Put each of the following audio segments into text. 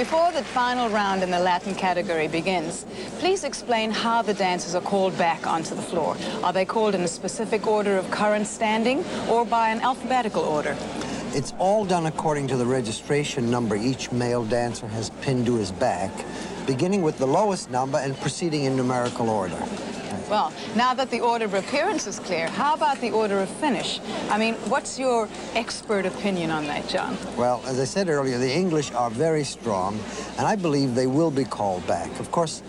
Before the final round in the Latin category begins, please explain how the dancers are called back onto the floor. Are they called in a specific order of current standing or by an alphabetical order? It's all done according to the registration number each male dancer has pinned to his back, beginning with the lowest number and proceeding in numerical order. Well, now that the order of appearance is clear, how about the order of finish? I mean, what's your expert opinion on that, John? Well, as I said earlier, the English are very strong, and I believe they will be called back. Of course,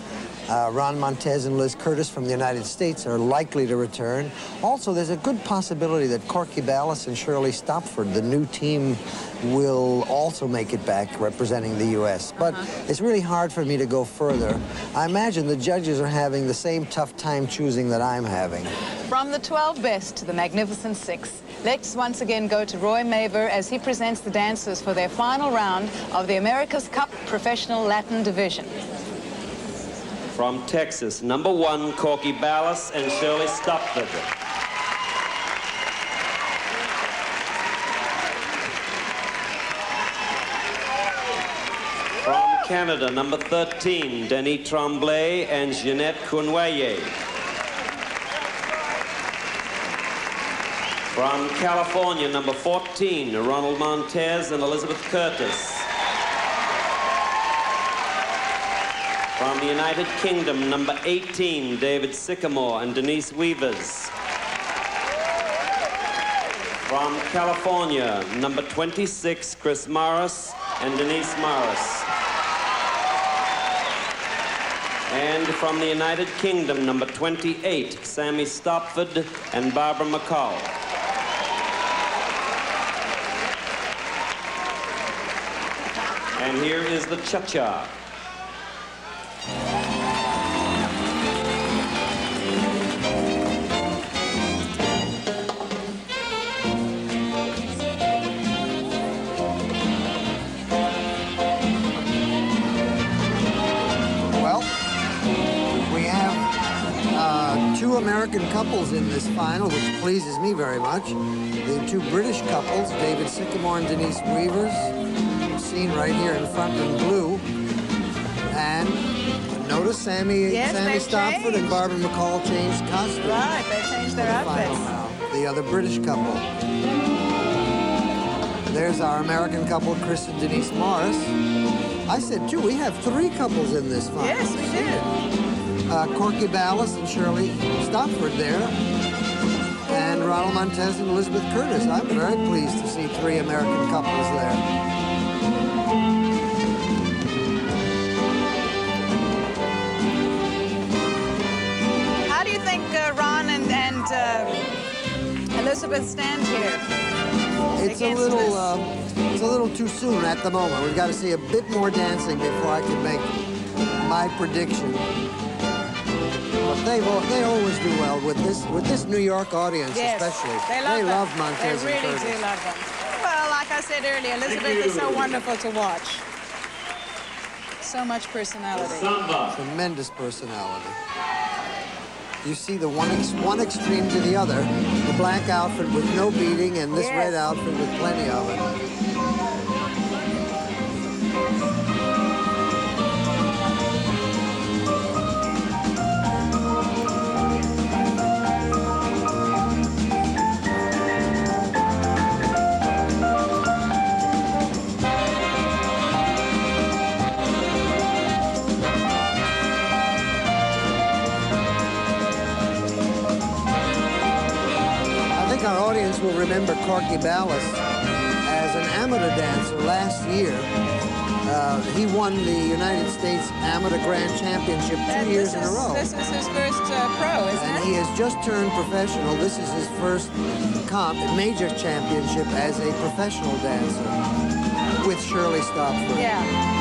Ron Montez and Liz Curtis from the United States are likely to return. Also, there's a good possibility that Corky Ballas and Shirley Stopford, the new team, will also make it back representing the U.S. But it's really hard for me to go further. I imagine the judges are having the same tough time choosing that I'm having. From the 12 best to the magnificent 6, let's once again go to Roy Maver as he presents the dancers for their final round of the America's Cup Professional Latin Division. From Texas, number 1, Corky Ballas and Shirley Stopford. From Canada, number 13, Denis Tremblay and Ginette Cournoyer. From California, number 14, Ronald Montez and Elizabeth Curtis. From the United Kingdom, number 18, David Sycamore and Denise Weavers. From California, number 26, Chris Morris and Denise Morris. And from the United Kingdom, number 28, Sammy Stopford and Barbara McCall. And here is the cha-cha. Two American couples in this final, which pleases me very much. The 2 British couples, David Sycamore and Denise Weavers, seen right here in front in blue. And notice Sammy Stopford changed. and Barbara McCall changed costumes. Right, they changed their outfits. The other British couple. There's our American couple, Chris and Denise Morris. I said, too, we have 3 couples in this final. Yes, we do. Corky Ballas and Shirley Stopford there, and Ronald Montez and Elizabeth Curtis. I'm very pleased to see 3 American couples there. How do you think Ron and Elizabeth stand here? It's a little too soon at the moment. We've got to see a bit more dancing before I can make my prediction. But they always do well with this New York audience, yes, especially. They love Montez. They really do love them. Well, like I said earlier, Elizabeth is so wonderful to watch. So much personality. Samba. Tremendous personality. You see the one extreme to the other, the black outfit with no beading and this red outfit with plenty of it. Our audience will remember Corky Ballas as an amateur dancer last year. He won the United States Amateur Grand Championship 2 years in a row. This is his first pro, isn't it? And he has just turned professional. This is his first major championship as a professional dancer with Shirley Stopford. Yeah.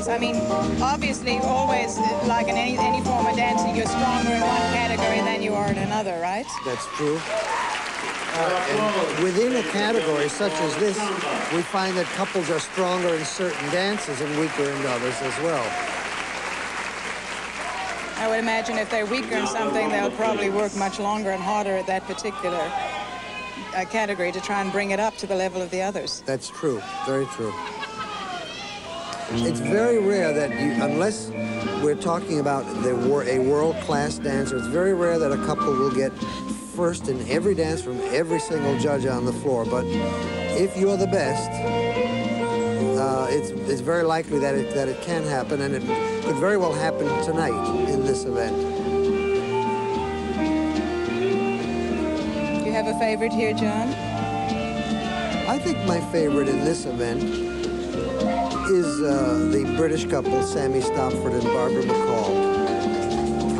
I mean, obviously, always, like in any form of dancing, you're stronger in one category than you are in another, right? That's true. And within a category such as this, we find that couples are stronger in certain dances and weaker in others as well. I would imagine if they're weaker in something, they'll probably work much longer and harder at that particular category to try and bring it up to the level of the others. That's true, very true. It's very rare that unless we're talking about a world-class dancer, it's very rare that a couple will get first in every dance from every single judge on the floor. But if you're the best, it's very likely that it can happen, and it could very well happen tonight in this event. Do you have a favorite here, John? I think my favorite in this event is the British couple, Sammy Stopford and Barbara McCall.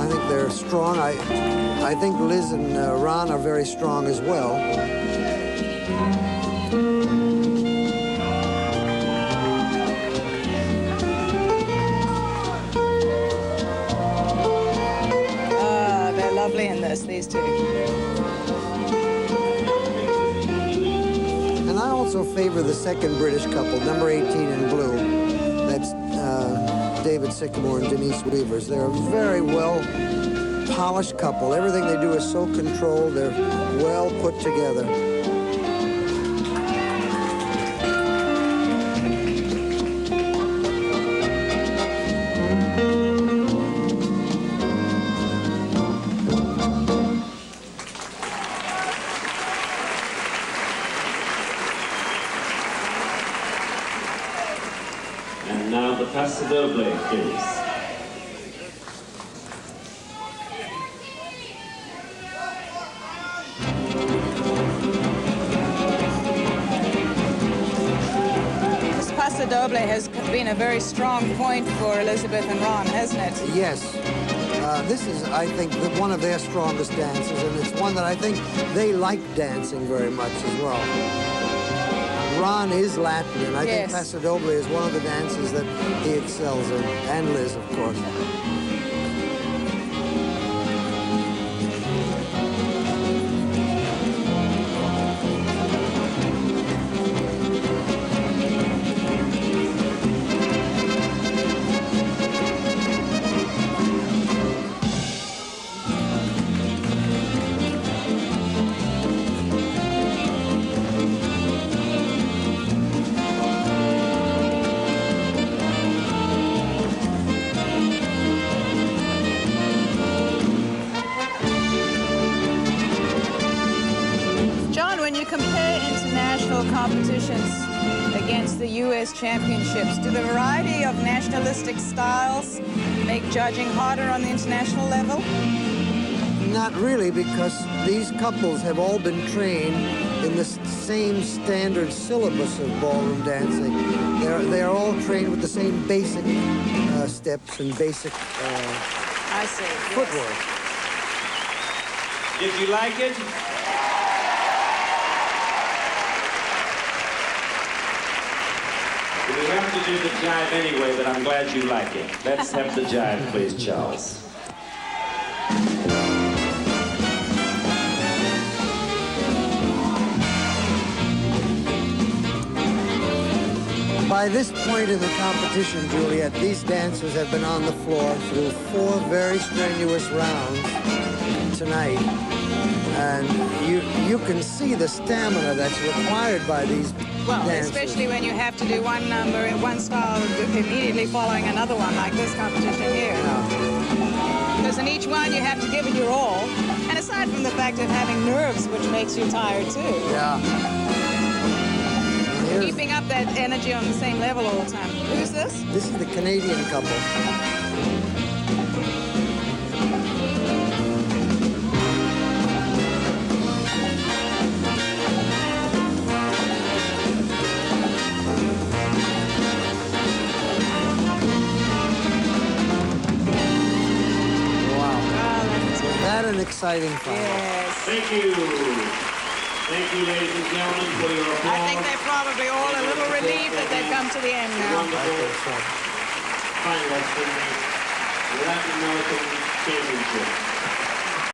I think they're strong. I think Liz and Ron are very strong as well. They're lovely in this, these two. And I also favor the second British couple, number 18 in blue. That's David Sycamore and Denise Weavers. They're a very well-polished couple. Everything they do is so controlled. They're well put together. And now the Paso Doble, please. This Paso Doble has been a very strong point for Elizabeth and Ron, hasn't it? Yes. This is, I think, one of their strongest dances, and it's one that I think they like dancing very much as well. Ron is Latin, and I think Paso Doble is one of the dances that he excels in, and Liz, of course. Competitions against the U.S. championships. Do the variety of nationalistic styles make judging harder on the international level? Not really, because these couples have all been trained in the same standard syllabus of ballroom dancing. They're all trained with the same basic steps and basic footwork. Did you like it? We have to do the jive anyway, but I'm glad you like it. Let's have the jive, please, Charles. By this point in the competition, Juliet, these dancers have been on the floor through 4 very strenuous rounds tonight. And you can see the stamina that's required by these dancers. Especially when you have to do one number in one style immediately following another one, like this competition here. Yeah. Because in each one you have to give it your all. And aside from the fact of having nerves, which makes you tired too. Yeah. Keeping up that energy on the same level all the time. Who's this? This is the Canadian couple. An exciting final. Yes. Thank you. Thank you, ladies and gentlemen, for your applause. I think they're probably all a little relieved that they've come to the end now. Wonderful. Final Latin American Championship.